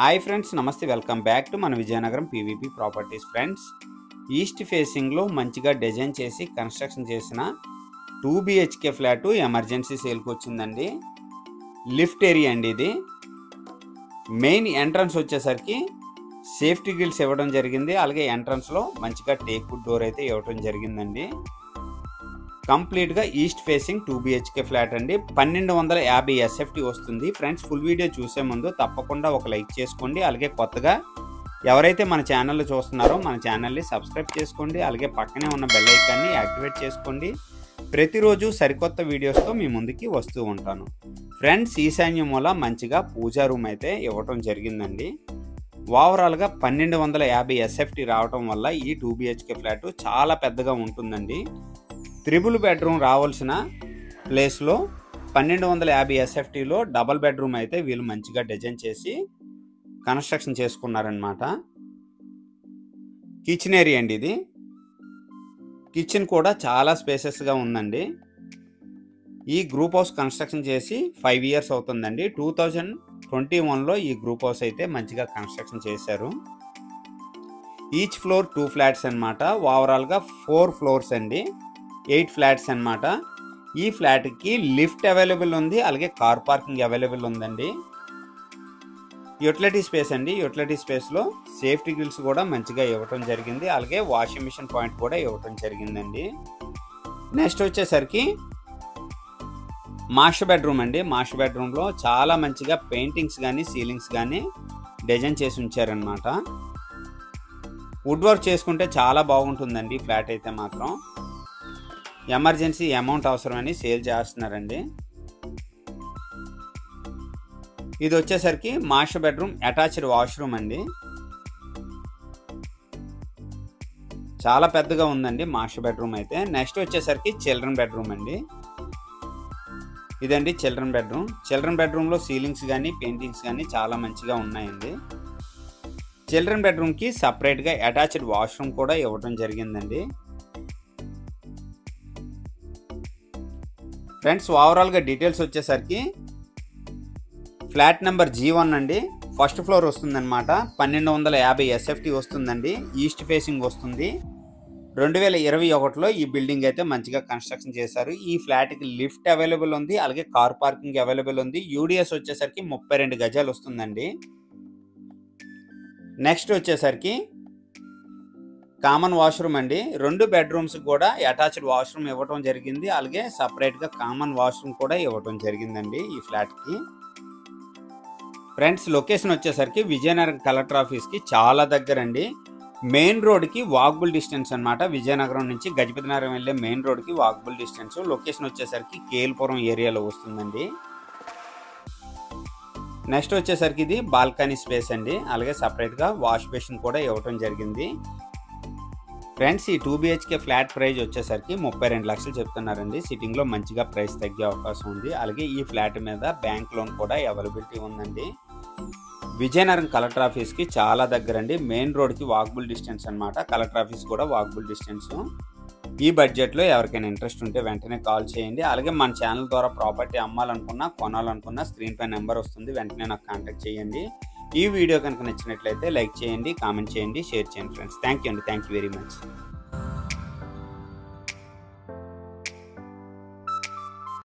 Hi friends, నమస్తే. Welcome back to మన Vizianagaram PVP properties. Friends, east ఫేసింగ్లో మంచిగా డిజైన్ చేసి కన్స్ట్రక్షన్ చేసిన 2 BHK ఫ్లాట్ ఎమర్జెన్సీ సేల్కి వచ్చిందండి. లిఫ్ట్ ఏరియా అండి ఇది. మెయిన్ ఎంట్రన్స్ వచ్చేసరికి సేఫ్టీ గ్రిల్స్ ఇవ్వడం జరిగింది. అలాగే ఎంట్రన్స్లో మంచిగా టేక్ వుడ్ డోర్ అయితే ఇవ్వడం జరిగిందండి. కంప్లీట్గా ఈస్ట్ ఫేసింగ్ 2 BHK ఫ్లాట్ అండి. 1250 SFT వస్తుంది. ఫ్రెండ్స్, ఫుల్ వీడియో చూసే ముందు తప్పకుండా ఒక లైక్ చేసుకోండి. అలాగే కొత్తగా ఎవరైతే మన ఛానల్లో చూస్తున్నారో మన ఛానల్ని సబ్స్క్రైబ్ చేసుకోండి. అలాగే పక్కనే ఉన్న బెల్ ఐకాన్ని యాక్టివేట్ చేసుకోండి. ప్రతిరోజు సరికొత్త వీడియోస్తో మీ ముందుకి వస్తూ ఉంటాను. ఫ్రెండ్స్, ఈశాన్య మూల మంచిగా పూజా రూమ్ అయితే ఇవ్వటం జరిగిందండి. ఓవరాల్గా 1250 SFT రావటం వల్ల ఈ 2 BHK ఫ్లాట్ చాలా పెద్దగా ఉంటుందండి. 3 బెడ్రూమ్ రావాల్సిన ప్లేస్లో 1250 SFTలో డబల్ బెడ్రూమ్ అయితే వీళ్ళు మంచిగా డిజైన్ చేసి కన్స్ట్రక్షన్ చేసుకున్నారనమాట. కిచెన్ ఏరియా అండి ఇది. కిచెన్ కూడా చాలా స్పేసెస్గా ఉందండి. ఈ గ్రూప్ హౌస్ కన్స్ట్రక్షన్ చేసి 5 years అవుతుందండి. 2021లో ఈ గ్రూప్ హౌస్ అయితే మంచిగా కన్స్ట్రక్షన్ చేశారు. ఈచ్ ఫ్లోర్ 2 ఫ్లాట్స్ అనమాట. ఓవరాల్గా 4 ఫ్లోర్స్ అండి. 8 ఫ్లాట్స్ అనమాట. ఈ ఫ్లాట్కి లిఫ్ట్ అవైలబుల్ ఉంది. అలాగే కార్ పార్కింగ్ అవైలబుల్ ఉందండి. యూటిలిటీ స్పేస్ అండి. యూటిలిటీ స్పేస్లో సేఫ్టీ గ్రిల్స్ కూడా మంచిగా ఇవ్వటం జరిగింది. అలాగే వాషింగ్ మిషన్ పాయింట్ కూడా ఇవ్వటం జరిగిందండి. నెక్స్ట్ వచ్చేసరికి మాస్టర్ బెడ్రూమ్ అండి. మాస్టర్ బెడ్రూమ్లో చాలా మంచిగా పెయింటింగ్స్ కానీ సీలింగ్స్ కానీ డిజైన్ చేసి ఉంచారనమాట. వుడ్ వర్క్ చేసుకుంటే చాలా బాగుంటుందండి ఫ్లాట్ అయితే మాత్రం. ఎమర్జెన్సీ అమౌంట్ అవసరమని సేల్ చేస్తున్నారండి. ఇది వచ్చేసరికి మాస్టర్ బెడ్రూమ్ అటాచ్డ్ వాష్రూమ్ అండి. చాలా పెద్దగా ఉందండి మాస్టర్ బెడ్రూమ్ అయితే. నెక్స్ట్ వచ్చేసరికి చిల్డ్రన్ బెడ్రూమ్ అండి. ఇదండి చిల్డ్రన్ బెడ్రూమ్. చిల్డ్రన్ బెడ్రూమ్లో సీలింగ్స్ కానీ పెయింటింగ్స్ కానీ చాలా మంచిగా ఉన్నాయండి. చిల్డ్రన్ బెడ్రూమ్కి సపరేట్గా అటాచ్డ్ వాష్రూమ్ కూడా ఇవ్వడం జరిగిందండి. ఫ్రెండ్స్, ఓవరాల్గా డీటెయిల్స్ వచ్చేసరికి ఫ్లాట్ నెంబర్ G1 అండి. ఫస్ట్ ఫ్లోర్ వస్తుందన్నమాట. 1250 SFT వస్తుందండి. ఈస్ట్ ఫేసింగ్ వస్తుంది. 2021లో ఈ బిల్డింగ్ అయితే మంచిగా కన్స్ట్రక్షన్ చేశారు. ఈ ఫ్లాట్కి లిఫ్ట్ అవైలబుల్ ఉంది. అలాగే కార్ పార్కింగ్ అవైలబుల్ ఉంది. UDS వచ్చేసరికి 32 గజాలు వస్తుందండి. నెక్స్ట్ వచ్చేసరికి కామన్ వాష్రూమ్ అండి. 2 బెడ్రూమ్స్ కూడా అటాచ్డ్ వాష్రూమ్ ఇవ్వటం జరిగింది. అలాగే సపరేట్గా కామన్ వాష్రూమ్ కూడా ఇవ్వటం జరిగిందండి ఈ ఫ్లాట్కి. ఫ్రెండ్స్, లొకేషన్ వచ్చేసరికి విజయనగరం కలెక్టర్ ఆఫీస్కి చాలా దగ్గర అండి. మెయిన్ రోడ్కి వాకబుల్ డిస్టెన్స్ అనమాట. విజయనగరం నుంచి గజపతినగరం వెళ్ళే మెయిన్ రోడ్కి వాకబుల్ డిస్టెన్స్. లొకేషన్ వచ్చేసరికి కేల్పురం ఏరియాలో వస్తుందండి. నెక్స్ట్ వచ్చేసరికి ఇది బాల్కనీ స్పేస్ అండి. అలాగే సపరేట్గా వాష్ బేసిన్ కూడా ఇవ్వటం జరిగింది. ఫ్రెండ్స్, ఈ 2 BHK ఫ్లాట్ ప్రైస్ వచ్చేసరికి 32 లక్షలు చెప్తున్నారండి. సిట్టింగ్లో మంచిగా ప్రైస్ తగ్గే అవకాశం ఉంది. అలాగే ఈ ఫ్లాట్ మీద బ్యాంక్ లోన్ కూడా అవైలబిలిటీ ఉందండి. విజయనగరం కలెక్టర్ ఆఫీస్కి చాలా దగ్గర అండి. మెయిన్ రోడ్కి వాకబుల్ డిస్టెన్స్ అనమాట. కలెక్టర్ ఆఫీస్ కూడా వాకబుల్ డిస్టెన్స్. ఈ బడ్జెట్లో ఎవరికైనా ఇంట్రెస్ట్ ఉంటే వెంటనే కాల్ చేయండి. అలాగే మన ఛానల్ ద్వారా ప్రాపర్టీ అమ్మాలనుకున్నా కొనాలనుకున్నా స్క్రీన్ పై నెంబర్ వస్తుంది. వెంటనే నాకు కాంటాక్ట్ చేయండి. ఈ వీడియో కనుక నచ్చినట్లయితే లైక్ చేయండి, కామెంట్ చేయండి, షేర్ చేయండి. ఫ్రెండ్స్, థ్యాంక్ యూ అండి. Thank you very much.